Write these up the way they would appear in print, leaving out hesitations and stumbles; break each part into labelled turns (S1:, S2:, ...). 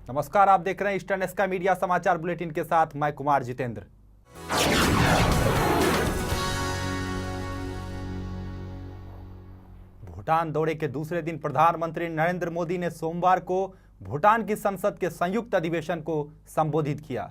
S1: नमस्कार, आप देख रहे हैं ईस्टर्न एस्का मीडिया समाचार बुलेटिन के साथ मैं कुमार जितेंद्र। भूटान दौरे के दूसरे दिन प्रधानमंत्री नरेंद्र मोदी ने सोमवार को भूटान की संसद के संयुक्त अधिवेशन को संबोधित किया।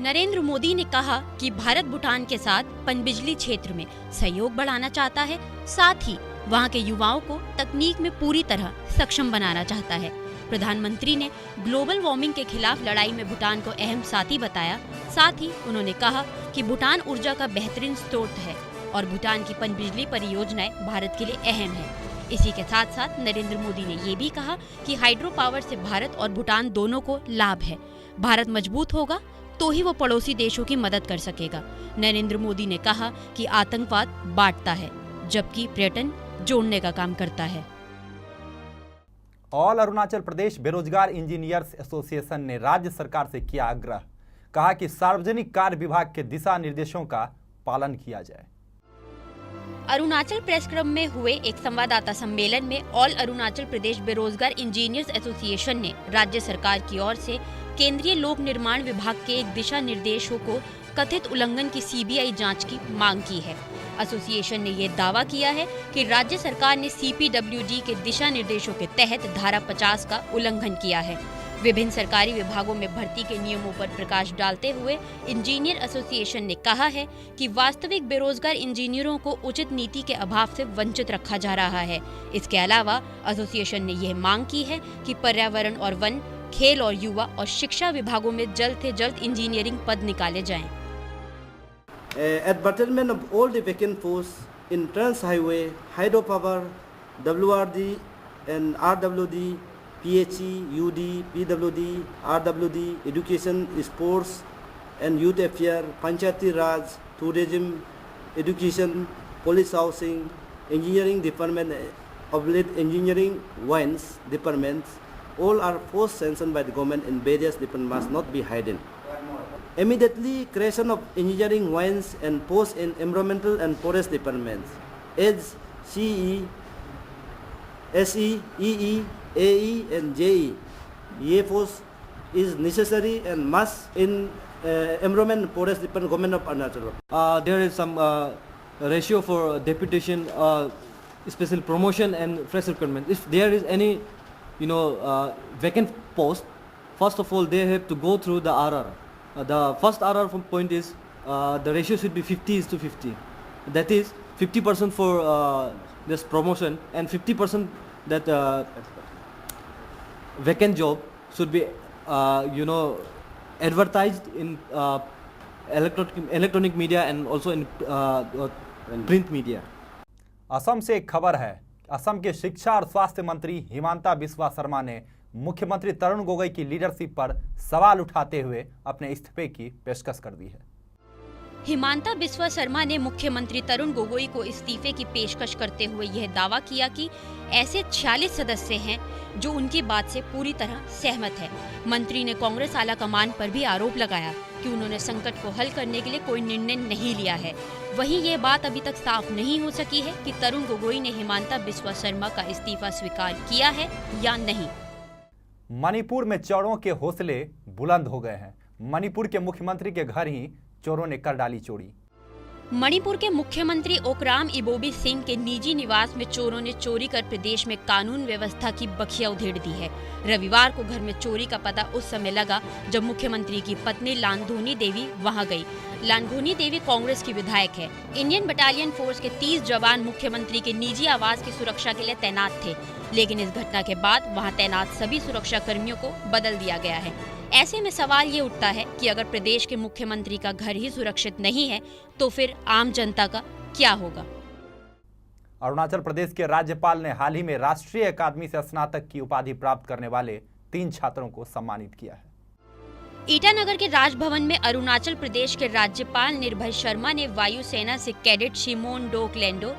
S2: नरेंद्र मोदी ने कहा कि भारत भूटान के साथ पनबिजली क्षेत्र में सहयोग बढ़ाना चाहता है, साथ ही वहां के युवाओं को तकनीक में पूरी तरह सक्षम बनाना चाहता है। प्रधानमंत्री ने ग्लोबल वार्मिंग के खिलाफ लड़ाई में भूटान को अहम साथी बताया। साथ ही उन्होंने कहा कि भूटान ऊर्जा का बेहतरीन स्रोत है और भूटान की पनबिजली परियोजनाएं भारत के लिए अहम है। इसी के साथ साथ नरेंद्र मोदी ने ये भी कहा कि हाइड्रो पावर से भारत और भूटान दोनों को लाभ है। भारत मजबूत होगा तो ही वो पड़ोसी देशों की मदद कर सकेगा। नरेंद्र मोदी ने कहा कि आतंकवाद बांटता है जबकि पर्यटन जोड़ने का काम करता है।
S1: ऑल अरुणाचल प्रदेश बेरोजगार इंजीनियर्स एसोसिएशन ने राज्य सरकार से किया आग्रह, कहा कि सार्वजनिक कार्य विभाग के दिशा निर्देशों का पालन किया जाए।
S2: अरुणाचल प्रेस क्लब में हुए एक संवाददाता सम्मेलन में ऑल अरुणाचल प्रदेश बेरोजगार इंजीनियर्स एसोसिएशन ने राज्य सरकार की ओर से केंद्रीय लोक निर्माण विभाग के एक दिशा निर्देशों को कथित उल्लंघन की सीबीआई जांच की मांग की है। एसोसिएशन ने ये दावा किया है कि राज्य सरकार ने सीपीडब्ल्यूडी के दिशा निर्देशों के तहत धारा 50 का उल्लंघन किया है। विभिन्न सरकारी विभागों में भर्ती के नियमों पर प्रकाश डालते हुए इंजीनियर एसोसिएशन ने कहा है कि वास्तविक बेरोजगार इंजीनियरों को उचित नीति के अभाव से वंचित रखा जा रहा है। इसके अलावा एसोसिएशन ने यह मांग की है कि पर्यावरण और वन, खेल और युवा और शिक्षा विभागों में जल्द से जल्द इंजीनियरिंग पद निकाले जाएं।
S3: Advertisement of all the vacant posts in Trans Highway, Hydropower, WRD and RWD, PHE, UD, PWD, RWD, Education, Sports and Youth Affairs, Panchayati Raj, Tourism, Education, Police Housing, Engineering Department, Engineering Wines Departments, all are forced sanctioned by the government and various departments must not be hidden. Immediately creation of engineering wines and post in environmental and forest departments as CE, SE, EE, AE and JE. ये post is necessary and must in environment and forest department government of Arunachal.
S4: There is some ratio for deputation, special promotion and fresh recruitment. If there is any vacant post, first of all they have to go through the RR. The first RR point is the ratio should be 50:50. That is 50% for this promotion and 50% that vacant job should be advertised in electronic media and also in print media.
S1: Assam से एक खबर है। असम के शिक्षा और स्वास्थ्य मंत्री हिमांता बिस्वा शर्मा ने मुख्यमंत्री तरुण गोगोई की लीडरशिप पर सवाल उठाते हुए अपने इस्तीफे की पेशकश कर दी है।
S2: हिमांता बिस्वा शर्मा ने मुख्यमंत्री तरुण गोगोई को इस्तीफे की पेशकश करते हुए यह दावा किया कि ऐसे 46 सदस्य हैं जो उनकी बात से पूरी तरह सहमत है। मंत्री ने कांग्रेस आला कमान पर भी आरोप लगाया कि उन्होंने संकट को हल करने के लिए कोई निर्णय नहीं लिया है। वहीं ये बात अभी तक साफ नहीं हो सकी है कि तरुण गोगोई ने हिमांता बिस्वा शर्मा का इस्तीफा स्वीकार किया है या नहीं।
S1: मणिपुर में चोरों के हौसले बुलंद हो गए हैं। मणिपुर के मुख्यमंत्री के घर ही चोरों ने कर डाली चोरी।
S2: मणिपुर के मुख्यमंत्री ओकराम इबोबी सिंह के निजी निवास में चोरों ने चोरी कर प्रदेश में कानून व्यवस्था की बखिया उधेड़ दी है। रविवार को घर में चोरी का पता उस समय लगा जब मुख्यमंत्री की पत्नी लानधोनी देवी वहां गई। लानधोनी देवी कांग्रेस की विधायक है। इंडियन बटालियन फोर्स के 30 जवान मुख्यमंत्री के निजी आवास की सुरक्षा के लिए तैनात थे, लेकिन इस घटना के बाद वहां तैनात सभी सुरक्षा कर्मियों को बदल दिया गया है। ऐसे में सवाल ये उठता है कि अगर प्रदेश के मुख्यमंत्री का घर ही सुरक्षित नहीं है तो फिर आम जनता का क्या होगा।
S1: अरुणाचल प्रदेश के राज्यपाल ने हाल ही में राष्ट्रीय अकादमी से स्नातक की उपाधि प्राप्त करने वाले 3 छात्रों को सम्मानित किया है।
S2: ईटानगर के राजभवन में अरुणाचल प्रदेश के राज्यपाल निर्भय शर्मा ने वायुसेना से कैडेट शिमोन डोक लेंडो,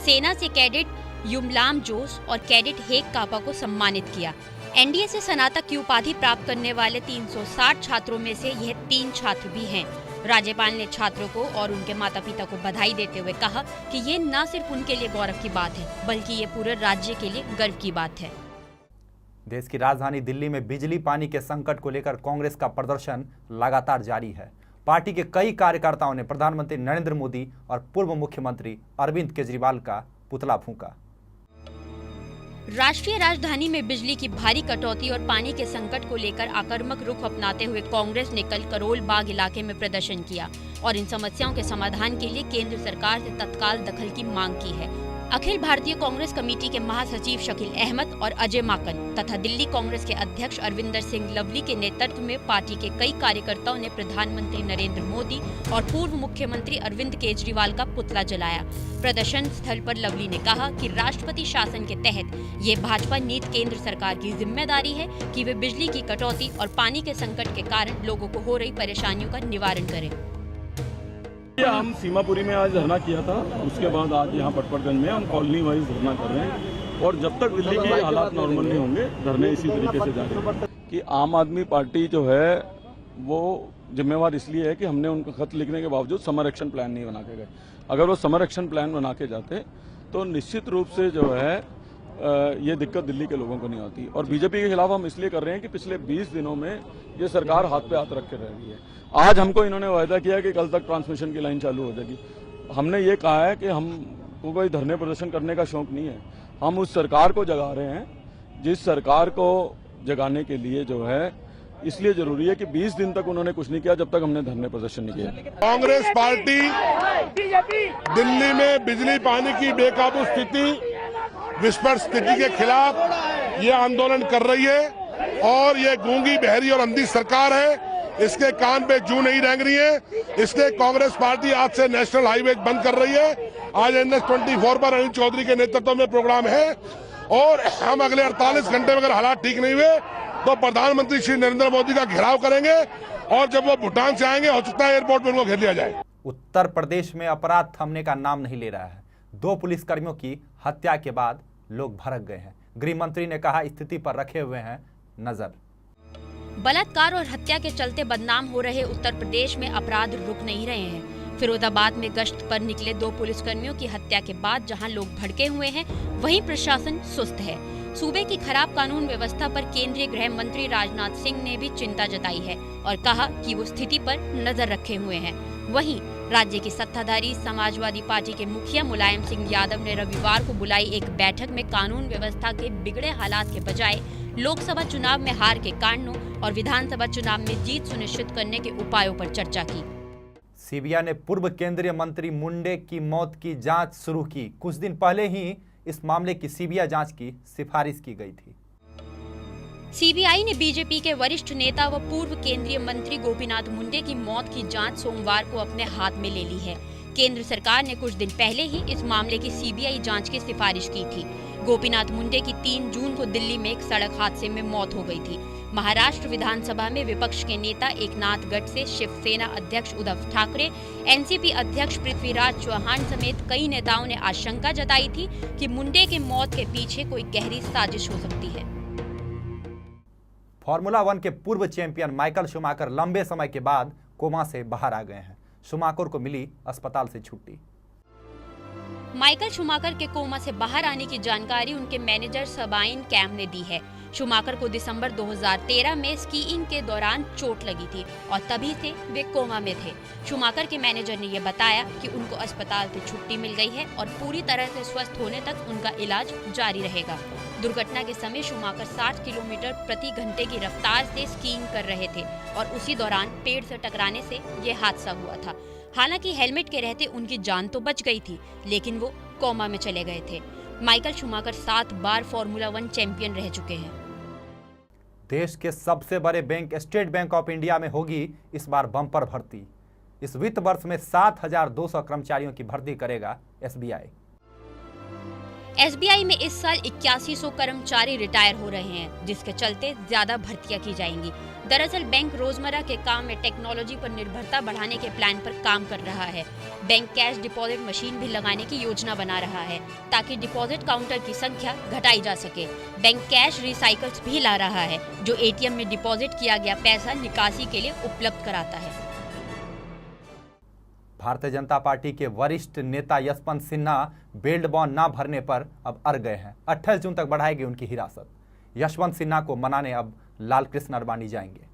S2: सेना से कैडेट युमलाम जोस और कैडेट हेक कापा को सम्मानित किया। एनडीए से स्नातक की उपाधि प्राप्त करने वाले 360 छात्रों में से यह 3 छात्र भी हैं। राज्यपाल ने छात्रों को और उनके माता पिता को बधाई देते हुए कहा कि ये न सिर्फ उनके लिए गौरव की बात है बल्कि ये पूरे राज्य के लिए गर्व की बात है।
S1: देश की राजधानी दिल्ली में बिजली पानी के संकट को लेकर कांग्रेस का प्रदर्शन लगातार जारी है। पार्टी के कई कार्यकर्ताओं ने प्रधानमंत्री नरेंद्र मोदी और पूर्व मुख्यमंत्री अरविंद केजरीवाल का पुतला फूंका।
S2: राष्ट्रीय राजधानी में बिजली की भारी कटौती और पानी के संकट को लेकर आक्रामक रुख अपनाते हुए कांग्रेस ने कल करोल बाग इलाके में प्रदर्शन किया और इन समस्याओं के समाधान के लिए केंद्र सरकार से तत्काल दखल की मांग की है। अखिल भारतीय कांग्रेस कमेटी के महासचिव शकील अहमद और अजय माकन तथा दिल्ली कांग्रेस के अध्यक्ष अरविंदर सिंह लवली के नेतृत्व में पार्टी के कई कार्यकर्ताओं ने प्रधानमंत्री नरेंद्र मोदी और पूर्व मुख्यमंत्री अरविंद केजरीवाल का पुतला जलाया। प्रदर्शन स्थल पर लवली ने कहा कि राष्ट्रपति शासन के तहत ये भाजपा नीति केंद्र सरकार की जिम्मेदारी है कि वे बिजली की कटौती और पानी के संकट के कारण लोगों को हो रही परेशानियों का निवारण करें।
S5: हम सीमापुरी में आज धरना किया था, उसके बाद आज यहाँ पटपटगंज में हम कॉलोनी वाइज धरना कर रहे हैं और जब तक दिल्ली के हालात नॉर्मल नहीं होंगे धरने इसी तरीके से जारी हैं। कि आम आदमी पार्टी जो है वो जिम्मेवार इसलिए है कि हमने उनको खत लिखने के बावजूद समर एक्शन प्लान नहीं बना के गए। अगर वो समर एक्शन प्लान बना के जाते तो निश्चित रूप से जो है ये दिक्कत दिल्ली के लोगों को नहीं होती। और बीजेपी के खिलाफ हम इसलिए कर रहे हैं कि पिछले 20 दिनों में ये सरकार हाथ पे हाथ रख के रह रही है। आज हमको इन्होंने वायदा किया कि कल तक ट्रांसमिशन की लाइन चालू हो जाएगी। हमने ये कहा है कि हमको कोई धरने प्रदर्शन करने का शौक नहीं है, हम उस सरकार को जगा रहे हैं जिस सरकार को जगाने के लिए जो है इसलिए जरूरी है कि 20 दिन तक उन्होंने कुछ नहीं किया जब तक हमने धरने प्रदर्शन नहीं किया।
S6: कांग्रेस पार्टी दिल्ली में बिजली पानी की बेकाबू स्थिति, विस्फोट स्थिति के खिलाफ ये आंदोलन कर रही है और ये गूंगी बहरी और अंधी सरकार है, इसके कान पे जू नहीं रेंग रही है। इसलिए कांग्रेस पार्टी आज से नेशनल हाईवे बंद कर रही है। आज NH-24 पर अनिल चौधरी के नेतृत्व में प्रोग्राम है और हम अगले 48 घंटे में अगर हालात ठीक नहीं हुए तो प्रधानमंत्री श्री नरेंद्र मोदी का घेराव करेंगे और जब वो भूटान से आएंगे हो सकता है एयरपोर्ट पर उनको घेर लिया जाए।
S1: उत्तर प्रदेश में अपराध थमने का नाम नहीं ले रहा है। 2 पुलिसकर्मियों की हत्या के बाद लोग भड़क गए हैं। गृह मंत्री ने कहा स्थिति पर रखे हुए हैं नजर।
S2: बलात्कार और हत्या के चलते बदनाम हो रहे उत्तर प्रदेश में अपराध रुक नहीं रहे हैं। फिरोजाबाद में गश्त पर निकले 2 पुलिसकर्मियों की हत्या के बाद जहां लोग भड़के हुए हैं, वहीं प्रशासन सुस्त है। सूबे की खराब कानून व्यवस्था पर केंद्रीय गृह मंत्री राजनाथ सिंह ने भी चिंता जताई है और कहा कि वो स्थिति पर नजर रखे हुए हैं। वहीं राज्य की सत्ताधारी समाजवादी पार्टी के मुखिया मुलायम सिंह यादव ने रविवार को बुलाई एक बैठक में कानून व्यवस्था के बिगड़े हालात के बजाय लोकसभा चुनाव में हार के कारणों और विधानसभा चुनाव में जीत सुनिश्चित करने के उपायों पर चर्चा की।
S1: सीबीआई ने पूर्व केंद्रीय मंत्री मुंडे की मौत की जांच शुरू की। कुछ दिन पहले ही इस मामले की सीबीआई जांच की सिफारिश की गई थी।
S2: सीबीआई ने बीजेपी के वरिष्ठ नेता व पूर्व केंद्रीय मंत्री गोपीनाथ मुंडे की मौत की जांच सोमवार को अपने हाथ में ले ली है। केंद्र सरकार ने कुछ दिन पहले ही इस मामले की सीबीआई जांच की सिफारिश की थी। गोपीनाथ मुंडे की 3 जून को दिल्ली में एक सड़क हादसे में मौत हो गई थी। महाराष्ट्र विधानसभा में विपक्ष के नेता एकनाथ गट से शिवसेना अध्यक्ष उद्धव ठाकरे, एनसीपी अध्यक्ष पृथ्वीराज चौहान समेत कई नेताओं ने आशंका जताई थी कि मुंडे के मौत के पीछे कोई गहरी साजिश हो सकती है।
S1: फार्मूला 1 के पूर्व चैंपियन माइकल शूमाकर लंबे समय के बाद कोमा से बाहर आ गए हैं। शूमाकर को मिली अस्पताल से छुट्टी।
S2: माइकल शूमाकर के कोमा से बाहर आने की जानकारी उनके मैनेजर सबाइन कैम ने दी है। शूमाकर को दिसंबर 2013 में स्कीइंग के दौरान चोट लगी थी और तभी से वे कोमा में थे। शूमाकर के मैनेजर ने यह बताया कि उनको अस्पताल से छुट्टी मिल गई है और पूरी तरह से स्वस्थ होने तक उनका इलाज जारी रहेगा। दुर्घटना के समय शूमाकर 60 किलोमीटर प्रति घंटे की रफ्तार से स्कीइंग कर रहे थे और उसी दौरान पेड़ से टकराने से ये हादसा हुआ था। हालांकि हेलमेट के रहते उनकी जान तो बच गई थी, लेकिन वो कोमा में चले गए थे। माइकल शूमाकर 7 बार फार्मूला 1 चैंपियन रह चुके हैं।
S1: देश के सबसे बड़े bank state bank of India में होगी इस बार बम्पर भर्ती। इस वित्त वर्ष में 7,200 कर्मचारियों की भर्ती करेगा एसबीआई।
S2: एसबीआई में इस साल 8100 कर्मचारी रिटायर हो रहे हैं, जिसके चलते ज्यादा भर्तियां की जाएंगी। दरअसल बैंक रोजमर्रा के काम में टेक्नोलॉजी पर निर्भरता बढ़ाने के प्लान पर काम कर रहा है। बैंक कैश डिपॉजिट मशीन भी लगाने की योजना बना रहा है ताकि डिपॉजिट काउंटर की संख्या घटाई जा सके। बैंक कैश रिसाइकल्स भी ला रहा है जो एटीएम में डिपॉजिट किया गया पैसा निकासी के लिए उपलब्ध कराता है।
S1: भारतीय जनता पार्टी के वरिष्ठ नेता यशवंत सिन्हा बेल्ट बॉन्ड न भरने पर अब अड़ गए हैं। 28 जून तक बढ़ाएगी उनकी हिरासत। यशवंत सिन्हा को मनाने अब लालकृष्ण आडवाणी जाएंगे।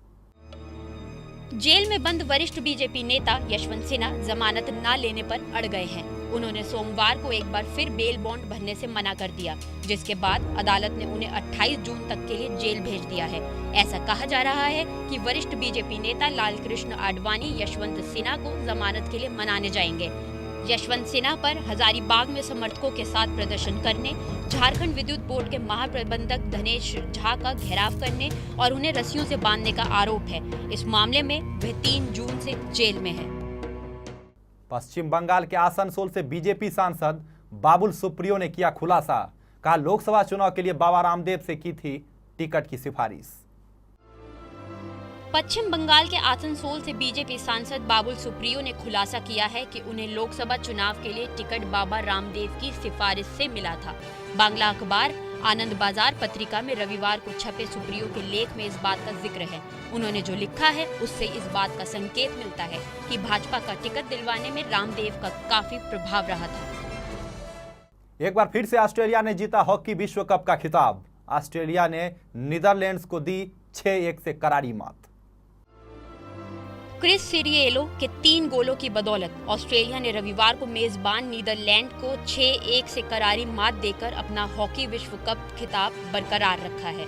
S2: जेल में बंद वरिष्ठ बीजेपी नेता यशवंत सिन्हा जमानत न लेने पर अड़ गए हैं। उन्होंने सोमवार को एक बार फिर बेल बॉन्ड भरने से मना कर दिया, जिसके बाद अदालत ने उन्हें 28 जून तक के लिए जेल भेज दिया है। ऐसा कहा जा रहा है कि वरिष्ठ बीजेपी नेता लालकृष्ण आडवाणी यशवंत सिन्हा को जमानत के लिए मनाने जाएंगे। यशवंत सिन्हा पर हजारीबाग में समर्थकों के साथ प्रदर्शन करने, झारखंड विद्युत बोर्ड के महाप्रबंधक धनेश झा का घेराव करने और उन्हें रस्सियों से बांधने का आरोप है। इस मामले में वह 3 जून से जेल में है।
S1: पश्चिम बंगाल के आसनसोल से बीजेपी सांसद बाबुल सुप्रियो ने किया खुलासा। कहा लोकसभा चुनाव के लिए बाबा रामदेव से की थी टिकट की सिफारिश।
S2: पश्चिम बंगाल के आसनसोल से बीजेपी सांसद बाबुल सुप्रियो ने खुलासा किया है कि उन्हें लोकसभा चुनाव के लिए टिकट बाबा रामदेव की सिफारिश से मिला था। बांग्ला अखबार आनंद बाजार पत्रिका में रविवार को छपे सुप्रियो के लेख में इस बात का जिक्र है। उन्होंने जो लिखा है उससे इस बात का संकेत मिलता है कि भाजपा का टिकट दिलवाने में रामदेव का काफी प्रभाव रहा था।
S1: एक बार फिर से ऑस्ट्रेलिया ने जीता हॉकी विश्व कप का खिताब। ऑस्ट्रेलिया ने नीदरलैंड्स को दी 6-1 से करारी मात।
S2: क्रिस सिरिएलो के 3 गोलों की बदौलत ऑस्ट्रेलिया ने रविवार को मेजबान नीदरलैंड को 6-1 से करारी मात देकर अपना हॉकी विश्व कप खिताब बरकरार रखा है।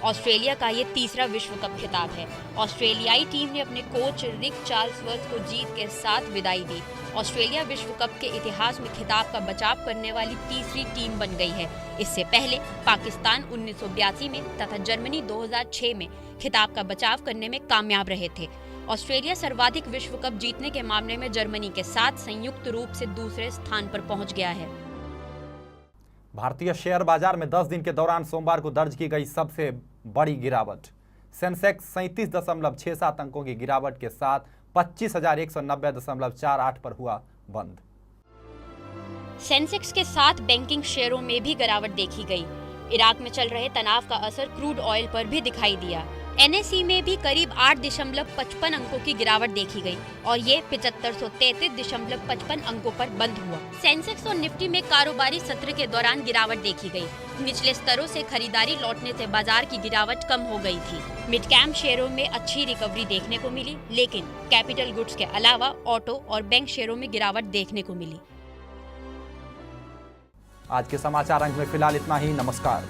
S2: ऑस्ट्रेलिया का ये तीसरा विश्व कप खिताब है। ऑस्ट्रेलियाई टीम ने अपने कोच रिक चार्ल्सवर्थ को जीत के साथ विदाई दी। ऑस्ट्रेलिया विश्व कप के इतिहास में खिताब का बचाव करने वाली तीसरी टीम बन गई है। इससे पहले पाकिस्तान 1982 में तथा जर्मनी 2006 में खिताब का बचाव करने में कामयाब रहे थे। ऑस्ट्रेलिया सर्वाधिक विश्व कप जीतने के मामले में जर्मनी के साथ संयुक्त रूप से दूसरे स्थान पर पहुंच गया है।
S1: भारतीय शेयर बाजार में 10 दिन के दौरान सोमवार को दर्ज की गई सबसे बड़ी गिरावट। सेंसेक्स 37.67 अंकों की गिरावट के साथ 25,190.48 पर हुआ बंद।
S2: सेंसेक्स के साथ बैंकिंग शेयरों में भी गिरावट देखी गई। इराक में चल रहे तनाव का असर क्रूड ऑयल पर भी दिखाई दिया। एनएसई में भी करीब 8.55 अंकों की गिरावट देखी गई और ये 7533.55 अंकों पर बंद हुआ। सेंसेक्स और निफ्टी में कारोबारी सत्र के दौरान गिरावट देखी गई। निचले स्तरों से खरीदारी लौटने से बाजार की गिरावट कम हो गई थी। मिड कैप शेयरों में अच्छी रिकवरी देखने को मिली, लेकिन कैपिटल गुड्स के अलावा ऑटो और बैंक शेयरों में गिरावट देखने को मिली।
S1: आज के समाचार अंक में फिलहाल इतना ही। नमस्कार।